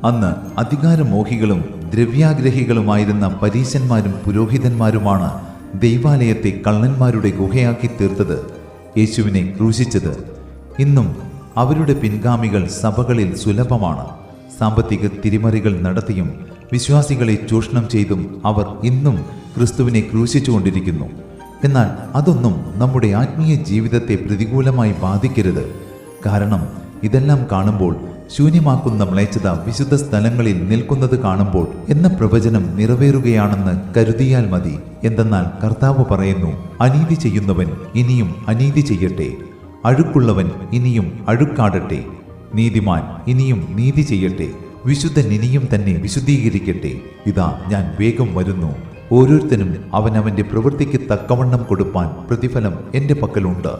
അന്ന് അധികാരമോഹികളും ദ്രവ്യാഗ്രഹികളുമായിരുന്ന പരീശന്മാരും പുരോഹിതന്മാരുമാണ് ദൈവാലയത്തെ കള്ളന്മാരുടെ ഗുഹയാക്കി തീർത്തത്, യേശുവിനെ ക്രൂശിച്ചത്. ഇന്നും അവരുടെ പിൻഗാമികൾ സഭകളിൽ സുലഭമാണ്. സാമ്പത്തിക തിരിമറികൾ നടത്തിയും വിശ്വാസികളെ ചൂഷണം ചെയ്തും അവർ ഇന്നും ക്രിസ്തുവിനെ ക്രൂശിച്ചുകൊണ്ടിരിക്കുന്നു. എന്നാൽ അതൊന്നും നമ്മുടെ ആത്മീയ ജീവിതത്തെ പ്രതികൂലമായി ബാധിക്കരുത്. കാരണം ഇതെല്ലാം കാണുമ്പോൾ ശൂന്യമാക്കുന്ന മ്ലേച്ഛത വിശുദ്ധ സ്ഥലങ്ങളിൽ നിൽക്കുന്നത് കാണുമ്പോൾ എന്ന പ്രവചനം നിറവേറുകയാണെന്ന് കരുതിയാൽ മതി. എന്തെന്നാൽ കർത്താവ് പറയുന്നു, അനീതി ചെയ്യുന്നവൻ ഇനിയും അനീതി ചെയ്യട്ടെ, അഴുക്കുള്ളവൻ ഇനിയും അഴുക്കാടട്ടെ, നീതിമാൻ ഇനിയും നീതി ചെയ്യട്ടെ, വിശുദ്ധൻ ഇനിയും തന്നെ വിശുദ്ധീകരിക്കട്ടെ. ഇതാ ഞാൻ വേഗം വരുന്നു, ഓരോരുത്തരും അവനവന്റെ പ്രവൃത്തിക്ക് തക്കവണ്ണം കൊടുപ്പാൻ പ്രതിഫലം എൻ്റെ പക്കലുണ്ട്.